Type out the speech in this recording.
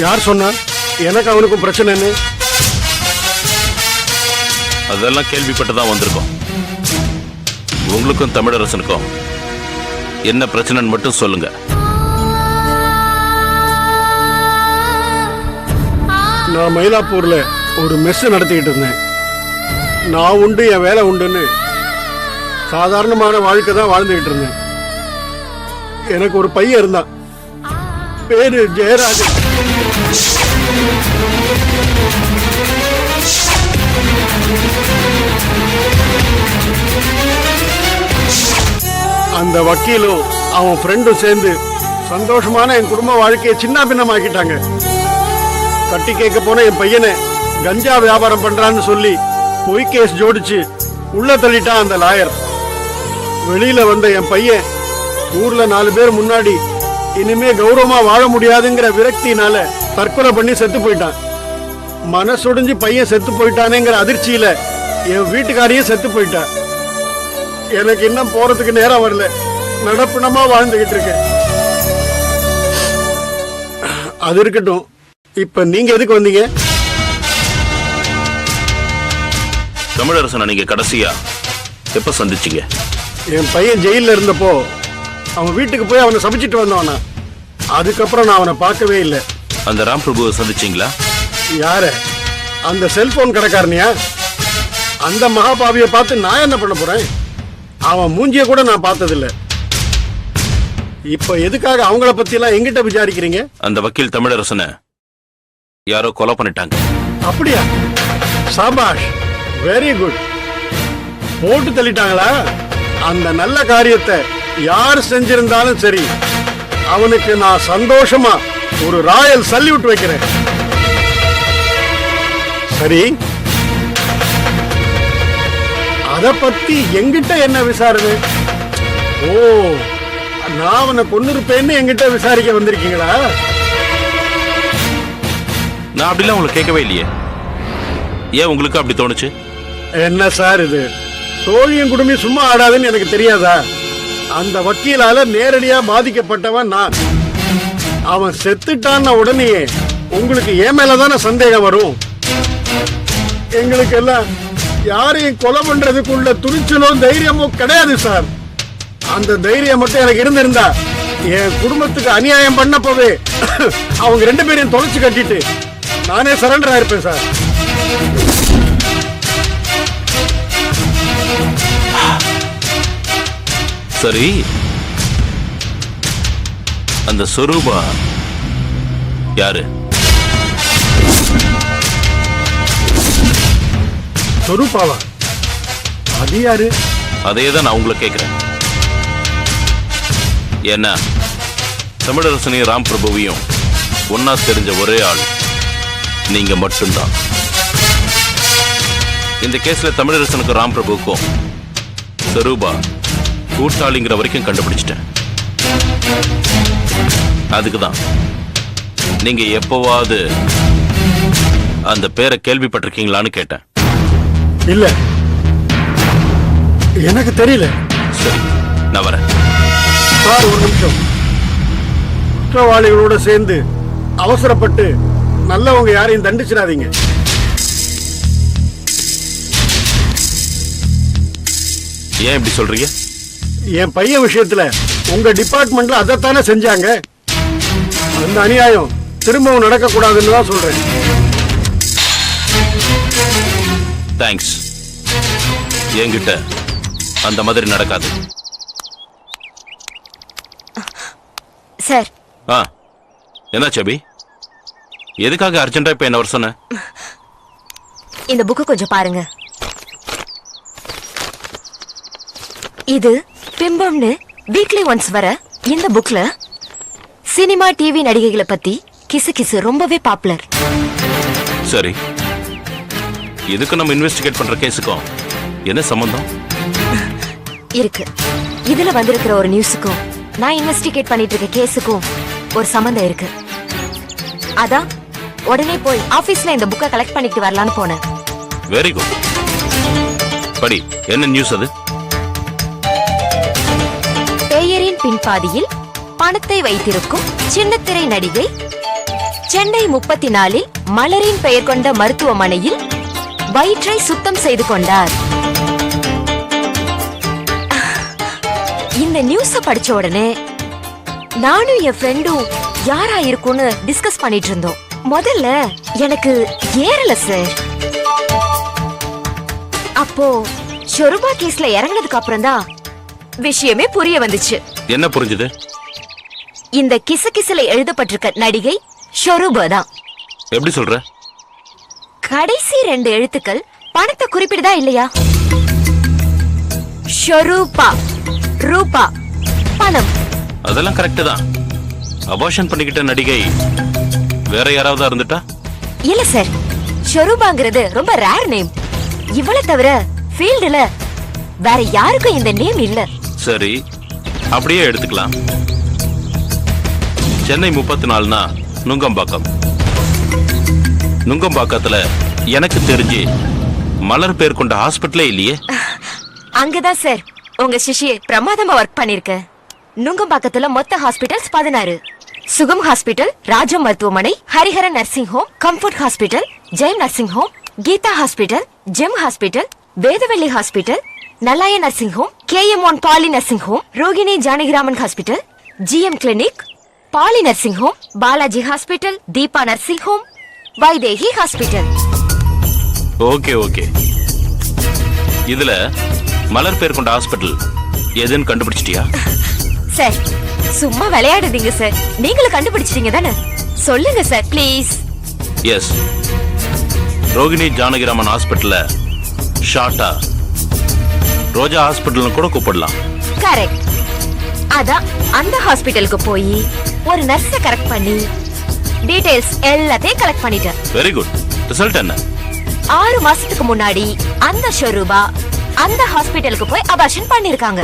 யார் சொன்னா எனக்கு அவனுக்கும் பிரச்சனைன்னு? அதெல்லாம் கேள்விப்பட்டு தான் வந்திருக்கோம். உங்களுக்கும் தமிழரசனுக்கும் என்ன பிரச்சனைன்னு மட்டும் சொல்லுங்க. நான் மயிலாப்பூர்ல ஒரு மெஸ் நடத்திக்கிட்டு இருந்தேன். நான் உண்டு என் வேலை உண்டுன்னு சாதாரணமான வாழ்க்கை தான் வாழ்ந்துகிட்டு இருந்தேன். எனக்கு ஒரு பையன் இருந்தான், பேரு ஜெயராஜன். அந்த வக்கீலும் அவன் ஃப்ரெண்டும் சேர்ந்து சந்தோஷமான என் குடும்ப வாழ்க்கையை சின்ன பின்னமாக்கிட்டாங்க. கட்டி கேட்க போன என் பையனை கஞ்சா வியாபாரம் பண்றான்னு சொல்லி பொய் கேஸ் ஜோடிச்சு உள்ள தள்ளிட்டான் அந்த லாயர். வெளியில வந்த என் பையன் ஊர்ல 4 பேர் முன்னாடி இனிமே கௌரவமா வாழ முடியாதுங்கிற விரக்தினால தற்கொலை பண்ணி செத்து போயிட்டான். மனசுடைஞ்சு பையன் செத்து போயிட்டானேங்கிற அதிர்ச்சியில என் வீட்டுக்காரியும் செத்து போயிட்டான். எனக்கு இன்னும் போறதுக்கு நேரம் வரல. நடப்பினமா வாழ்ந்துகிட்டு இருக்கேன். அது இருக்கட்டும், இப்ப நீங்க எதுக்கு வந்தீங்க? தமிழரசனை நீங்க கடைசியா எப்ப சந்திச்சீங்க? என் பையன் ஜெயில இருந்தப்போ அவன் வீட்டுக்கு போய் அவனை சபிச்சிட்டு வந்தவனா. அதுக்கப்புறம் நான் அவனை பார்க்கவே இல்லை. அந்த ராம் பிரபுவை சந்திச்சீங்களா? யார? அந்த செல்போன் கடைக்காரனியா? அந்த மகாபாவியை பார்த்து நான் என்ன பண்ண போறேன்? அவன் மூஞ்சிய கூட நான் பார்த்ததில்லை. இப்ப எதுக்காக அவங்கள பத்தி எல்லாம் எங்கிட்ட விசாரிக்கிறீங்க? அந்த வக்கீல் தமிழரசனை யாரோ கொலை பண்ணிட்டாங்க. அப்படியா? Shahbaz, very good. போட்டு தள்ளிட்டாங்களா? அந்த நல்ல காரியத்தை யார் செஞ்சிருந்தாலும் சரி, அவனுக்கு நான் சந்தோஷமா ஒரு ராயல் சல்யூட் வைக்கிறேன். சரி, அத பத்தி எங்கிட்ட என்ன விசாரணை? ஓ, நான் அவனை கொன்னிருப்பேன்னு எங்கிட்ட விசாரிக்க வந்திருக்கீங்களா? நான் அப்படிலாம் உங்களுக்கு கேட்கவே இல்லையே. ஏன் உங்களுக்கு அப்படி தோணுச்சு? என்ன சார் இது? தோழியும் குடும்பி சும்மா ஆடாதுன்னு எனக்கு தெரியாதா? அந்த வக்கீலால நேரடியா பாதிக்கப்பட்டவன் நான். அவன் செத்துட்டான உடனே உங்களுக்கு ஏன் மேலதான சந்தேகம் வரும்? எங்களுக்கு எல்லாம் யாரையும் கொலை பண்றதுக்குள்ள துணிச்சலோ தைரியமோ கிடையாது சார். அந்த தைரியம் மட்டும் எனக்கு இருந்திருந்தா என் குடும்பத்துக்கு அநியாயம் பண்ணப்பவே அவங்க 2 பேரையும் தொலைச்சு கட்டிட்டு நானே சரண்டர் ஆயிருப்பேன் சார். சரி, அந்த சொரூபா யாரு? சொரூபாவா? அது யாரு? அதே தான் நான் உங்களை கேட்கிறேன். ஏன்னா தமிழரசனையும் ராம் பிரபுவையும் ஒன்னா தெரிஞ்ச ஒரே ஆள் நீங்க மட்டும்தான். இந்த கேஸ்ல தமிழரசனுக்கும் ராம் பிரபுவுக்கும் சொரூபா கூட்டாளிங்கிற வரைக்கும் கண்டுபிடிச்சிட்டேன். அதுக்குதான் நீங்க எப்பவாவது அந்த பேரை கேள்விப்பட்டிருக்கீங்களான்னு கேட்டேன். இல்ல, எனக்கு தெரியல. சரி, நான் வரேன். சார், ஒரு நிமிஷம். குற்றவாளிகளோட சேர்ந்து அவசரப்பட்டு நல்லவங்க யாரையும் தண்டிச்சிடாதீங்க. ஏன் இப்படி சொல்றீங்க? என் பையன் விஷயத்துல உங்க டிபார்ட்மெண்ட்ல அதைத்தானே செஞ்சாங்க. அந்த அநியாயம் திரும்பவும் நடக்க கூடாதுன்னு தான் சொல்றேன். தேங்க்ஸ். என்கிட்ட அந்த மாதிரி நடக்காது. சார். என்ன சபி, எதுக்காக அர்ஜென்ட்டா இப்ப என்ன வர சொன்ன? இந்த புக்கு கொஞ்சம் பாருங்க. இது பிம்பம்னு வீக்லி ஒன்ஸ் வர இந்த புக்ல சினிமா டிவி நடிகைகளை பத்தி கிசு ரொம்பவே பாப்புலர். சரி, இதுக்கு நம்ம இன்வெஸ்டிகேட் பண்ற கேஸுக்கும் என்ன சம்பந்தம் இருக்கு? இதுல வந்திருக்கிற ஒரு நியூஸுக்கும் நான் இன்வெஸ்டிகேட் பண்ணிட்டு இருக்க கேஸுக்கும் ஒரு சம்பந்தம் இருக்கு. அதான் உடனே போய் ஆபீஸ்ல இந்த புக்கை கலெக்ட் பண்ணிட்டு வரலான்னு போனேன். Very good. படி, என்ன நியூஸ் அது? பெயரின் பின்பாதியில் பணத்தை வைத்திருக்கும் சின்னத்திரை நடிகை சென்னை 34 மலரின் பெயர் கொண்ட மருத்துவமனையில் வயிற்றை சுத்தம் செய்து கொண்டார். இந்த நியூஸ படிச்ச உடனே நானும் என் ஃப்ரெண்டும் யாரா இருக்கும்னு டிஸ்கஸ் பண்ணிட்டு இருந்தோம். முதல்ல எனக்கு ஏறல சார். அப்போ ஷொருபா கேஸ்ல இறங்கினதுக்கு அப்புறம் தான் விஷயமே புரிய வந்துச்சு. என்ன புரிஞ்சுது? இந்த கிசுகிசுல எழுதப்பட்டிருக்க நடிகை ஷொருபா தான். எப்படி சொல்ற? கடைசி 2 எழுத்துக்கள் பணத்தை குறிப்பிடுதா இல்லையா? ஷொருபா, ரூபா, பணம். அதெல்லாம் கரெக்ட் தான். அபார்ஷன் பண்ணிக்கிட்ட நடிகை வேற யாராவது இருந்துட்டா? இல்ல சார், ஷொருபாங்கிறது ரொம்ப ரேர் நேம். இவள தவிர ஃபீல்டுல வேற யாருக்கும் இந்த நேம் இல்ல. சரி, அப்படியே எடுத்துக்கலாம். சென்னை 34னா நுங்கம்பாக்கம். நுங்கம்பாக்கத்துல எனக்கு தெரிஞ்சு மலர் பேர் கொண்ட ஹாஸ்பிட்டலே இல்லையே. அங்கதான் சார் உங்க சிஷ்யே பிரமாதமா ஒர்க் பண்ணிருக்க. நுங்கம்பாக்கத்துல மொத்த ஹாஸ்பிட்டல்ஸ் 16. சுகம் ஹாஸ்பிட்டல், ராஜம் மருத்துவமனை, Hariharan nursing home, comfort hospital, Jayam nursing home, Geetha hospital, gem hospital, Vedavalli hospital, Nalaya nursing home, KM1 poly nursing home, Rohini Janakiraman hospital, GM clinic, poly nursing home, Balaji hospital, Deepa nursing home, Vaidehi hospital. Okay okay. இதுல மலர் பேர் கொண்ட hospital எதுன்னு கண்டுபிடிச்சிட்டியா? Sir சும்மா விளையாடுதீங்க sir. நீங்களும் கண்டுபிடிச்சிட்டீங்க தானே? சொல்லுங்க sir please. Yes, Rohini Janakiraman ஹாஸ்பிட்டல்ல ஷார்ட்டா ரோஜா ஹாஸ்பிட்டல் கூட கூப்பிடலாம். கரெக்ட். அதான் அந்த ஹாஸ்பிட்டலுக்கு போய் ஒரு நர்ஸை கரெக்ட் பண்ணி டீடைல்ஸ் எல்லாத்தையும் கலெக்ட் பண்ணிட்டேன். Very good. ரிசல்ட் என்ன? 6 மாசத்துக்கு முன்னாடி அந்த ஷொருபா அந்த ஹாஸ்பிட்டலுக்கு போய் அபார்ஷன் பண்ணிருக்காங்க.